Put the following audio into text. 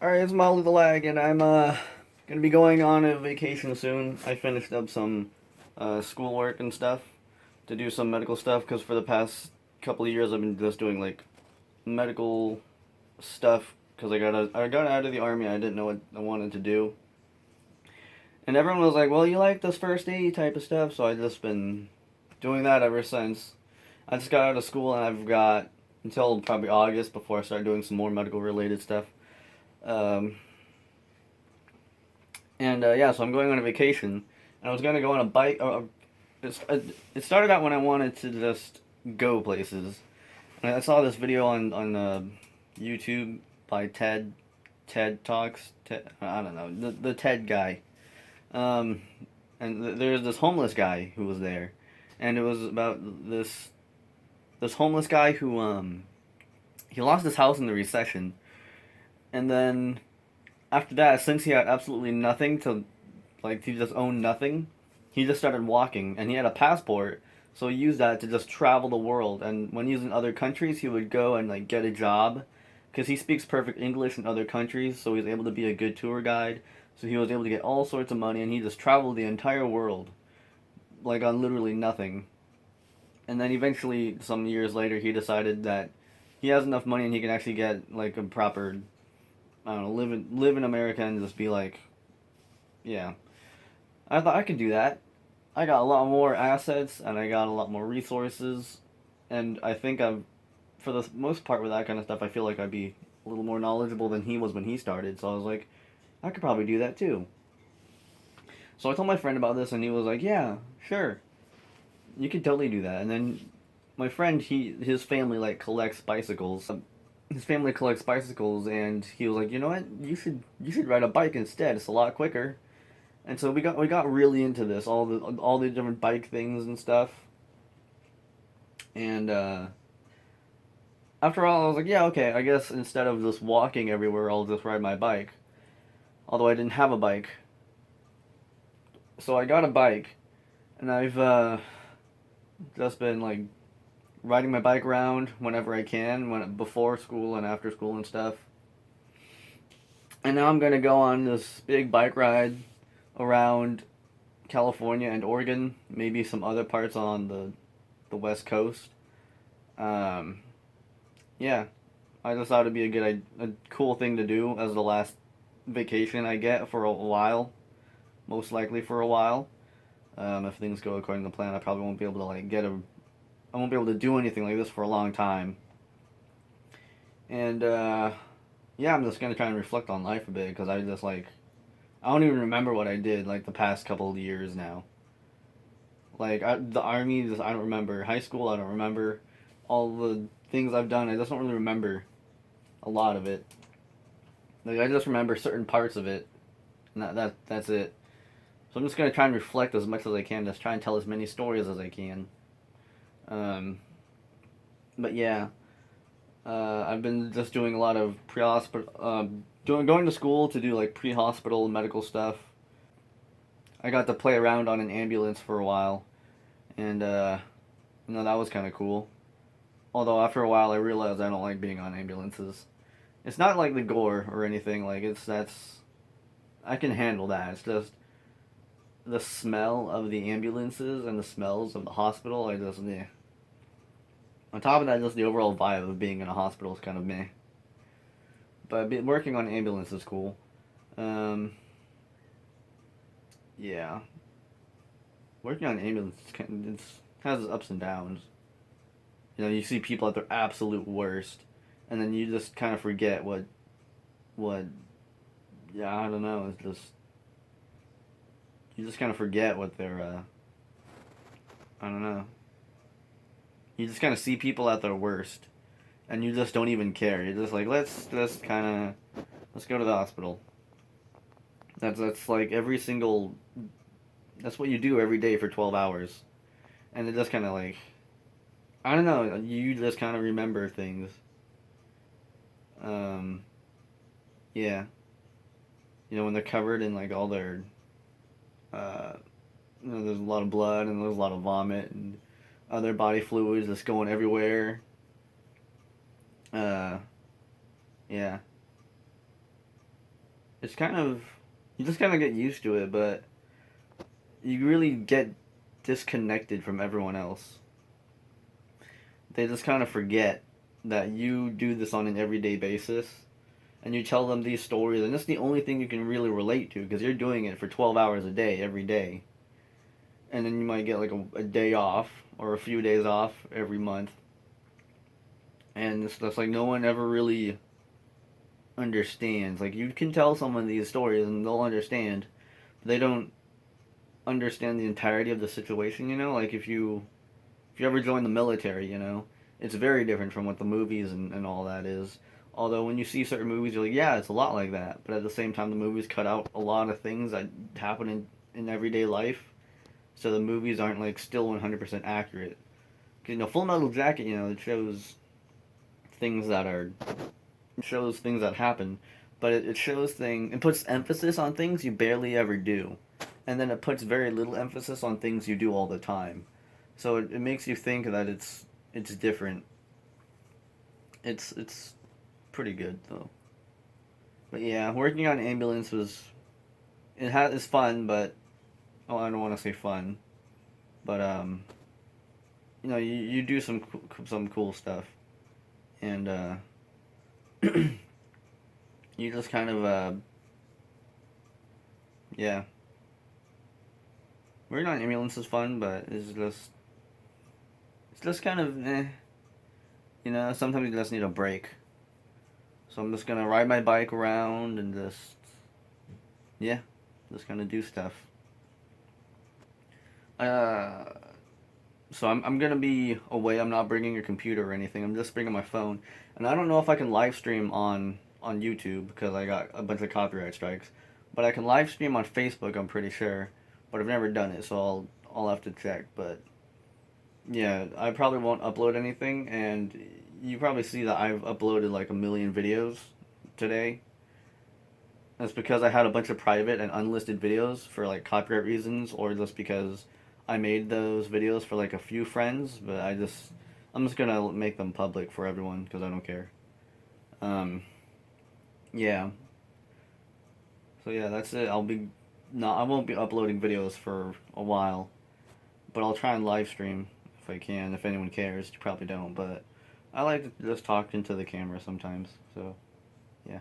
Alright, it's Molly the Lag, and I'm gonna be going on a vacation soon. I finished up some schoolwork and stuff to do some medical stuff because for the past couple of years I've been just doing like medical stuff because I got out of the army. I didn't know what I wanted to do, and everyone was like, "Well, you like this first aid type of stuff," so I've just been doing that ever since. I just got out of school and I've got until probably August before I start doing some more medical related stuff. Um, And yeah, so I'm going on a vacation. And I was going to go on a bike. It started out when I wanted to just go places. And I saw this video on YouTube by Ted Talks. I don't know the Ted guy. Um, and there's this homeless guy who was there, and it was about this homeless guy who he lost his house in the recession, and then after that, since he had absolutely nothing to like he just owned nothing. He just started walking, and he had a passport, so he used that to just travel the world. And when he was in other countries, he would go and like get a job, because he speaks perfect English in other countries, so he's able to be a good tour guide. So he was able to get all sorts of money, and he just traveled the entire world, like on literally nothing. And then eventually, some years later, he decided that he has enough money and he can actually get like a proper, I don't know, live in America and just be like, yeah, I thought I could do that. I got a lot more assets and I got a lot more resources, and I think I'm, for the most part with that kind of stuff, I feel like I'd be a little more knowledgeable than he was when he started. So I was like, I could probably do that too. So I told my friend about this, and he was like, "Yeah, sure, you could totally do that." And then my friend, his family like collects bicycles. His family collects bicycles, and he was like, "You know what? You should ride a bike instead. It's a lot quicker." And so we got really into this, all the different bike things and stuff. And after all, I was like, yeah, okay, I guess instead of just walking everywhere, I'll just ride my bike. Although I didn't have a bike, so I got a bike, and I've just been like riding my bike around whenever I can, when before school and after school and stuff. And now I'm gonna go on this big bike ride around California and Oregon, maybe some other parts on the West Coast. Um, yeah, I just thought it'd be a cool thing to do as the last vacation I get for a while, most likely for a while. If things go according to plan, I probably won't be able to I won't be able to do anything like this for a long time. And yeah, I'm just gonna try and reflect on life a bit because I just like I don't even remember what I did like the past couple of years now. Like the army, just I don't remember. High school, I don't remember. All the things I've done, I just don't really remember a lot of it. Like I just remember certain parts of it, and that's it. So I'm just gonna try and reflect as much as I can, just try and tell as many stories as I can. Um, but yeah, I've been just doing a lot of pre-hospital, going to school to do like pre-hospital medical stuff. I got to play around on an ambulance for a while, and that was kind of cool. Although after a while, I realized I don't like being on ambulances. It's not like the gore or anything. Like it's that's I can handle that. It's just the smell of the ambulances and the smells of the hospital. I just meh. On top of that, just the overall vibe of being in a hospital is kind of meh. But working on an ambulance is cool. Um, yeah, working on an ambulance has its ups and downs. You know, you see people at their absolute worst, and then you just kind of forget what. Yeah, I don't know. It's just you just kind of forget what they're. I don't know. You just kind of see people at their worst, and you just don't even care. You're just like, let's just kind of let's go to the hospital. That's like every single. That's what you do every day for 12 hours, and it just kind of like I don't know. You just kind of remember things. Um, yeah, when they're covered in like all their, uh, there's a lot of blood and there's a lot of vomit and other body fluids just going everywhere. Uh, yeah. it's kind of, you just kind of get used to it, but you really get disconnected from everyone else. They just kind of forget that you do this on an everyday basis, and you tell them these stories, and that's the only thing you can really relate to because you're doing it for 12 hours a day, every day. And then you might get like a day off or a few days off every month. And it's just like no one ever really understands. Like you can tell someone these stories and they'll understand. But they don't understand the entirety of the situation, you know? Like if you ever join the military, you know, it's very different from what the movies and all that is. Although when you see certain movies, you're like, yeah, it's a lot like that. But at the same time, the movies cut out a lot of things that happen in everyday life. So the movies aren't like still 100% accurate. 'Cause, you know, Full Metal Jacket, you know, it shows things that are, it shows things that happen. But it shows things, it puts emphasis on things you barely ever do. And then it puts very little emphasis on things you do all the time. So it makes you think that it's different. It's pretty good though. But yeah, working on ambulance was it's fun, but oh, I don't want to say fun, but you know, you do some cool stuff, and you just kind of yeah, working on ambulance is fun, but it's just kind of you know, sometimes you just need a break. So I'm just gonna ride my bike around and just yeah, just kind of do stuff. Uh, so I'm gonna be away. I'm not bringing a computer or anything. I'm just bringing my phone, and I don't know if I can live stream on YouTube because I got a bunch of copyright strikes. But I can live stream on Facebook. I'm pretty sure, but I've never done it, so I'll have to check. But yeah, I probably won't upload anything, and you probably see that I've uploaded like a million videos today. That's because I had a bunch of private and unlisted videos for like copyright reasons, or just because I made those videos for like a few friends. But I'm just gonna make them public for everyone because I don't care. Um, yeah. So yeah, that's it. I won't be uploading videos for a while, but I'll try and live stream if I can. If anyone cares, you probably don't, but I like to just talk into the camera sometimes. So yeah.